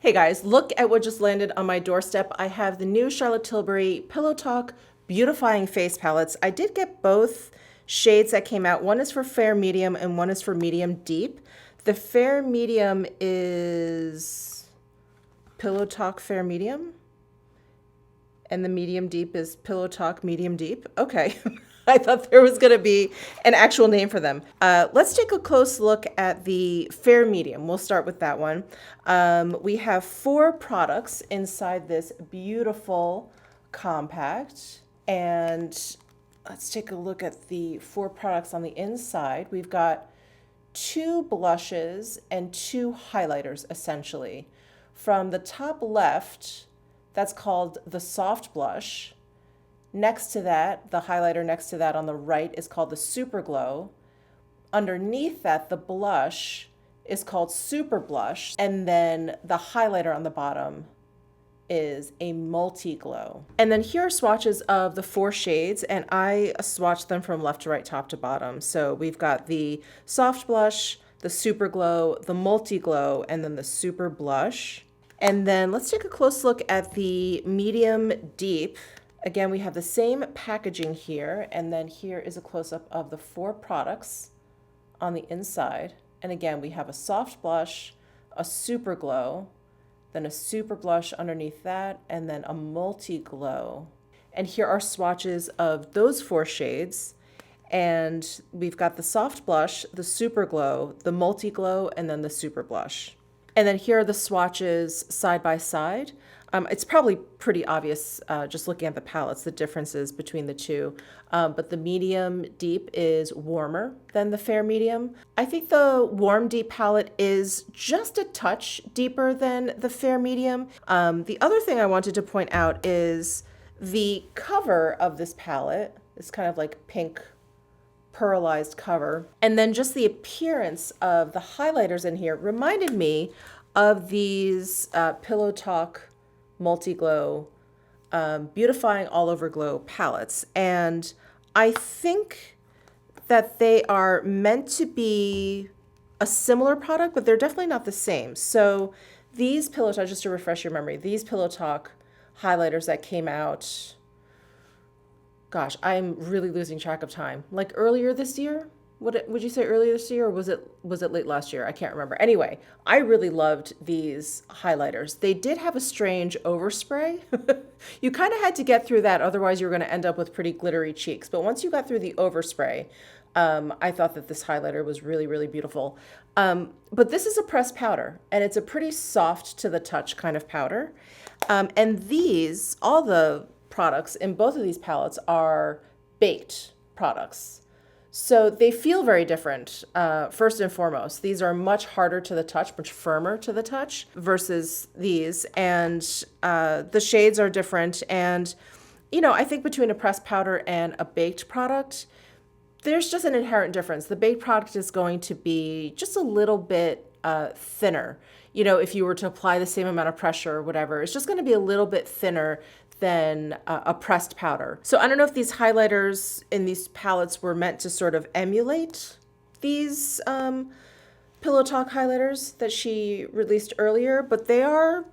Hey guys, look at what just landed on my doorstep. I have the new Charlotte Tilbury Pillow Talk Beautifying Face Palettes. I did get both shades that came out. One is for fair medium and one is for medium deep. The fair medium is Pillow Talk Fair Medium, and the medium deep is Pillow Talk Medium Deep. Okay. I thought there was going to be an actual name for them. Let's take a close look at the fair medium. We'll start with that one. We have 4 products inside this beautiful compact. And let's take a look at the 4 products on the inside. We've got 2 blushes and 2 highlighters, essentially. From the top left, that's called the soft blush. Next to that, the highlighter next to that on the right is called the Super Glow. Underneath that, the blush is called Super Blush. And then the highlighter on the bottom is a Multi Glow. And then here are swatches of the 4 shades, and I swatched them from left to right, top to bottom. So we've got the Soft Blush, the Super Glow, the Multi Glow, and then the Super Blush. And then let's take a close look at the Medium Deep. Again, we have the same packaging here, and then here is a close-up of the 4 products on the inside. And again, we have a soft blush, a super glow, then a super blush underneath that, and then a multi-glow. And here are swatches of those 4 shades. And we've got the soft blush, the super glow, the multi-glow, and then the super blush. And then here are the swatches side by side. It's probably pretty obvious just looking at the palettes, the differences between the two. But the medium deep is warmer than the fair medium. I think the warm deep palette is just a touch deeper than the fair medium. The other thing I wanted to point out is the cover of this palette is kind of like pink pearlized cover. And then just the appearance of the highlighters in here reminded me of these Pillow Talk Multi-Glow Beautifying All Over Glow palettes. And I think that they are meant to be a similar product, but they're definitely not the same. So these Pillow Talk, just to refresh your memory, these Pillow Talk highlighters that came out, gosh, I'm really losing track of time. Like earlier this year? Would you say earlier this year, or was it late last year? I can't remember. Anyway, I really loved these highlighters. They did have a strange overspray. You kind of had to get through that, otherwise you were going to end up with pretty glittery cheeks. But once you got through the overspray, I thought that this highlighter was really, really beautiful. But this is a pressed powder, and it's a pretty soft to the touch kind of powder. And these, all the products in both of these palettes are baked products. So they feel very different. First and foremost, these are much harder to the touch, much firmer to the touch versus these. And the shades are different. And, you know, I think between a pressed powder and a baked product, there's just an inherent difference. The baked product is going to be just a little bit thinner. You know, if you were to apply the same amount of pressure or whatever, it's just going to be a little bit thinner than a pressed powder. So I don't know if these highlighters in these palettes were meant to sort of emulate these Pillow Talk highlighters that she released earlier, but they are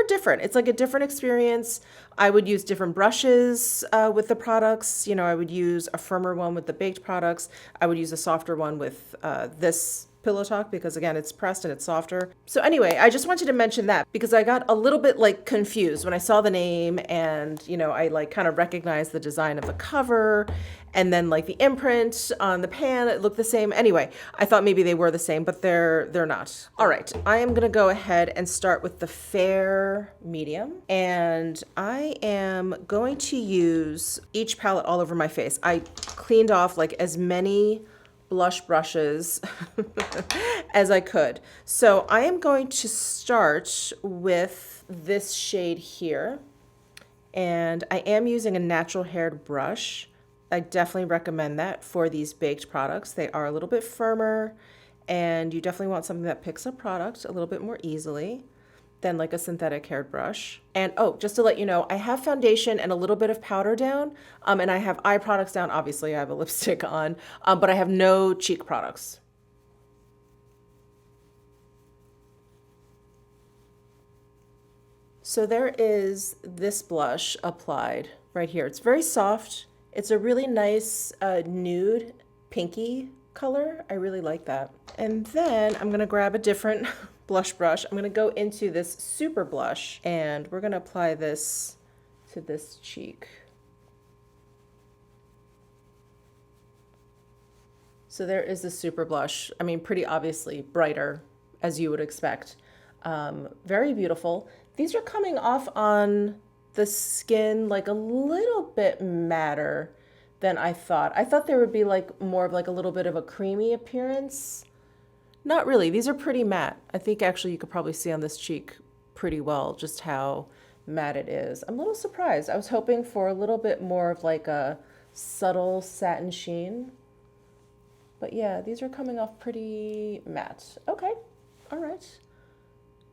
different. It's like a different experience. I would use different brushes with the products. You know, I would use a firmer one with the baked products. I would use a softer one with this Pillow Talk because again, it's pressed and it's softer. So anyway, I just wanted to mention that because I got a little bit like confused when I saw the name and, you know, I like kind of recognized the design of the cover and then like the imprint on the pan, it looked the same. Anyway, I thought maybe they were the same, but they're not. All right, I am gonna go ahead and start with the fair medium, and I am going to use each palette all over my face. I cleaned off like as many blush brushes as I could. So I am going to start with this shade here, and I am using a natural haired brush. I definitely recommend that for these baked products. They are a little bit firmer, and you definitely want something that picks up product a little bit more easily than like a synthetic haired brush. And oh, just to let you know, I have foundation and a little bit of powder down, and I have eye products down. Obviously, I have a lipstick on, but I have no cheek products. So there is this blush applied right here. It's very soft. It's a really nice nude pinky color. I really like that. And then I'm gonna grab a different blush brush. I'm gonna go into this super blush and we're gonna apply this to this cheek. So there is the super blush. I mean, pretty obviously brighter as you would expect. Very beautiful. These are coming off on the skin like a little bit matter than I thought. I thought there would be like more of like a little bit of a creamy appearance. Not really. These are pretty matte. I think actually you could probably see on this cheek pretty well just how matte it is. I'm a little surprised. I was hoping for a little bit more of like a subtle satin sheen. But yeah, these are coming off pretty matte. Okay, all right.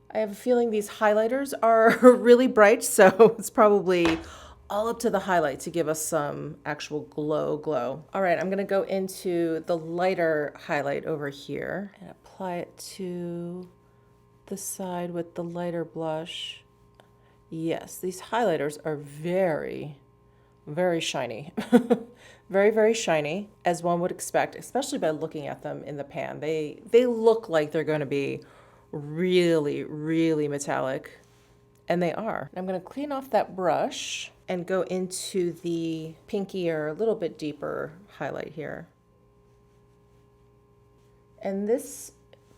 I have a feeling these highlighters are really bright, so it's probably all up to the highlight to give us some actual glow. All right, I'm gonna go into the lighter highlight over here and apply it to the side with the lighter blush. Yes, these highlighters are very, very shiny. Very shiny, as one would expect, especially by looking at them in the pan. They look like they're going to be really metallic, and they are. I'm going to clean off that brush and go into the pinkier, a little bit deeper highlight here. And this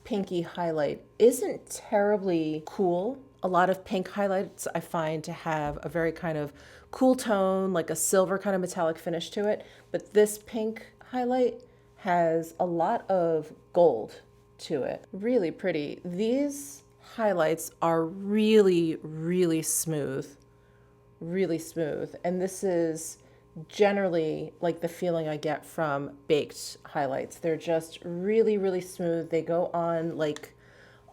pinky highlight isn't terribly cool. A lot of pink highlights I find to have a very kind of cool tone, like a silver kind of metallic finish to it. But this pink highlight has a lot of gold to it. Really pretty. These highlights are really smooth. Really smooth. And this is generally like the feeling I get from baked highlights. They're just really smooth. They go on like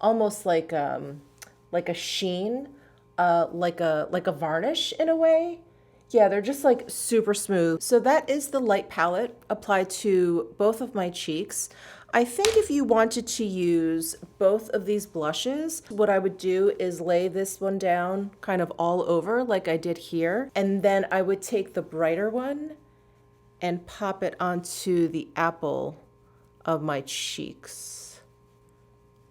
almost like a sheen, like a varnish in a way. Yeah, they're just like super smooth. So that is the light palette applied to both of my cheeks. I think if you wanted to use both of these blushes, what I would do is lay this one down kind of all over like I did here. And then I would take the brighter one and pop it onto the apple of my cheeks.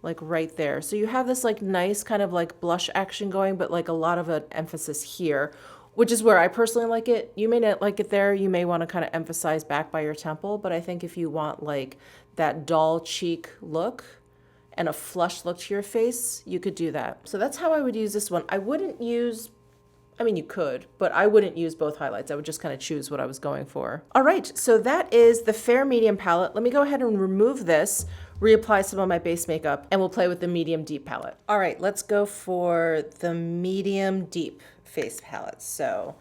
Like right there. So you have this like nice kind of like blush action going, but like a lot of an emphasis here, which is where I personally like it. You may not like it there. You may want to kind of emphasize back by your temple, but I think if you want like that doll cheek look and a flush look to your face, you could do that. So that's how I would use this one. I wouldn't use, I mean, you could, but I wouldn't use both highlights. I would just kind of choose what I was going for. All right, so that is the Fair Medium palette. Let me go ahead and remove this, reapply some of my base makeup, and we'll play with the Medium Deep palette. All right, let's go for the Medium Deep face palette. So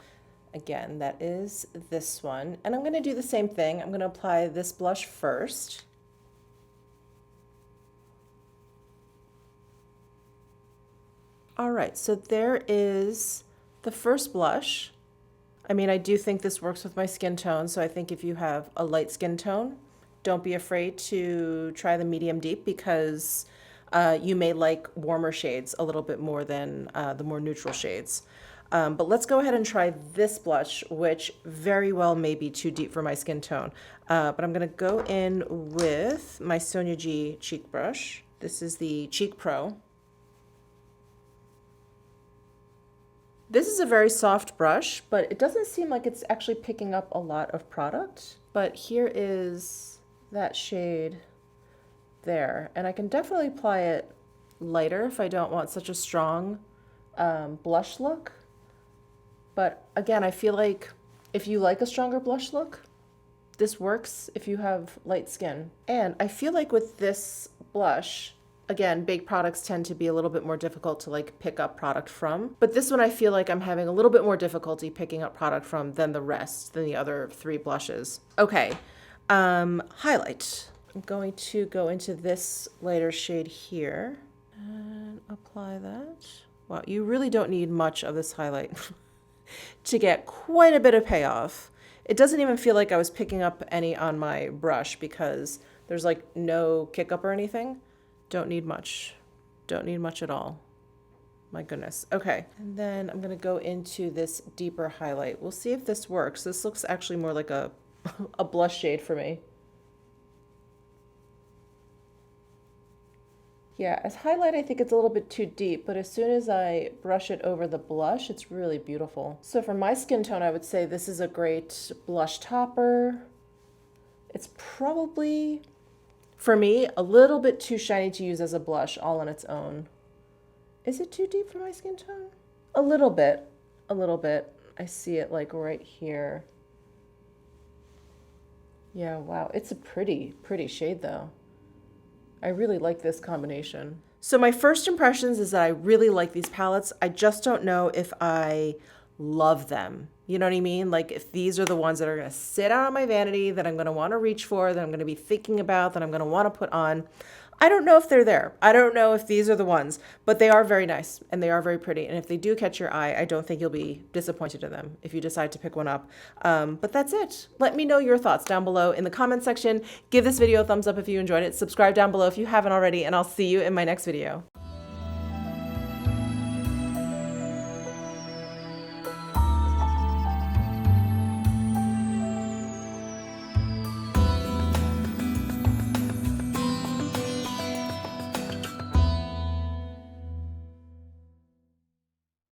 again, that is this one. And I'm gonna do the same thing. I'm gonna apply this blush first. All right, so there is the first blush. I mean, I do think this works with my skin tone, so I think if you have a light skin tone, don't be afraid to try the medium deep because you may like warmer shades a little bit more than the more neutral shades. But let's go ahead and try this blush, which very well may be too deep for my skin tone. But I'm gonna go in with my Sonia G cheek brush. This is the Cheek Pro. This is a very soft brush, but it doesn't seem like it's actually picking up a lot of product. But here is that shade there. And I can definitely apply it lighter if I don't want such a strong blush look. But again, I feel like if you like a stronger blush look, this works if you have light skin. And I feel like with this blush, again, baked products tend to be a little bit more difficult to like pick up product from. But this one I feel like I'm having a little bit more difficulty picking up product from than the other three blushes. Okay, highlight. I'm going to go into this lighter shade here and apply that. Wow, you really don't need much of this highlight to get quite a bit of payoff. It doesn't even feel like I was picking up any on my brush because there's like no kick up or anything. Don't need much. Don't need much at all. My goodness. Okay. And then I'm going to go into this deeper highlight. We'll see if this works. This looks actually more like a, a blush shade for me. Yeah, as highlight, I think it's a little bit too deep, but as soon as I brush it over the blush, it's really beautiful. So for my skin tone, I would say this is a great blush topper. It's probably, for me, a little bit too shiny to use as a blush all on its own. Is it too deep for my skin tone? A little bit, a little bit. I see it like right here. Yeah, wow, it's a pretty shade though. I really like this combination. So my first impressions is that I really like these palettes. I just don't know if I love them. You know what I mean? Like if these are the ones that are going to sit out on my vanity, that I'm going to want to reach for, that I'm going to be thinking about, that I'm going to want to put on. I don't know if they're there. I don't know if these are the ones, but they are very nice and they are very pretty. And if they do catch your eye, I don't think you'll be disappointed in them if you decide to pick one up. But that's it. Let me know your thoughts down below in the comment section. Give this video a thumbs up if you enjoyed it. Subscribe down below if you haven't already, and I'll see you in my next video.